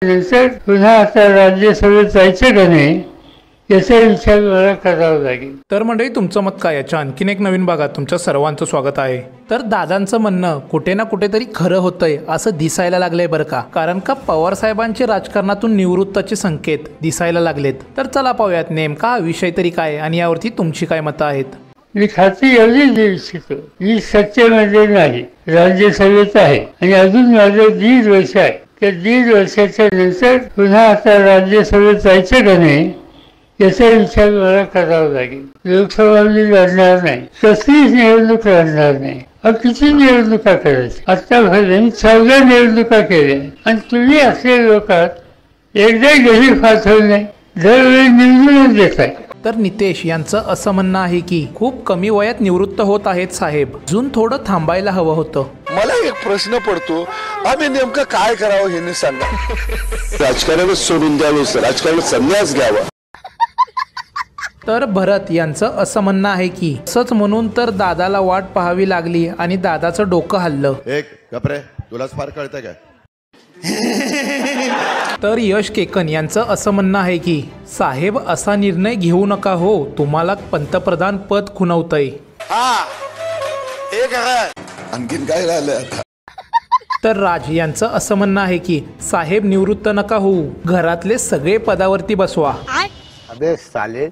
नंतर पुन्हा आता राज्यसभेत जायचं का नाही याचा विचार मला करावा लागेल। तर मंडळी, तुमचं मत काय याच्या आणखीन एक नवीन भागात तुमच्या सर्वांचं स्वागत आहे। तर दादांचं म्हणणं कुठे ना कुठेतरी खरं होतंय असं दिसायला लागलंय बरं का, कारण का पवार साहेबांचे राजकारणातून निवृत्ताचे संकेत दिसायला लागलेत। तर चला पाहूयात नेमका हा विषय तरी काय आणि यावरती तुमची काय मतं आहेत। मी खात्री एवढीच देऊ इच्छितो, मी सत्तेमध्ये नाही, राज्यसभेत आहे आणि अजून माझं 1.5 वर्ष आहे। त्या 1.5 वर्षाच्या नंतर पुन्हा आता राज्यसभेत जायचं का नाही याचा विचार मला करावा लागेल। लोकसभा मी लढणार नाही, कसलीच निवडणूक लढणार नाही। किती निवडणुका करायच्या, आतापर्यंत मी 14 निवडणुका केल्या आणि तुम्ही असले लोकात एकदा घरी पाठवलं नाही, दरवेळी निवडूनच देताय। तर नितेश यांचं असं म्हणणं आहे की खूप कमी वयात निवृत्त होत आहेत साहेब, अजून थोडं थांबायला हवं होतं। मला एक प्रश्न पडतो, आम्ही नेमकं काय करावं हे सांगा। राजकारणच सोडून द्यावं, राजकारण संन्यास घ्यावा। तर भरत यांचं असं म्हणणं आहे की असंच म्हणून तर दादाला वाट पाहावी लागली आणि दादाचं डोकं हल्लं। एक गपरे, तुलाच फार कळतं काय? तर यश केकन यांचं असं म्हणणं आहे की साहेब असा निर्णय घेऊ नका हो, तुम्हाला पंतप्रधान पद खुणवतंय। आणखीन काय राहिलं आता? तर राज यांचं असं म्हणणं आहे की साहेब निवृत्त नका होऊ, घरातले सगळे पदावरती बसवा। अबे साले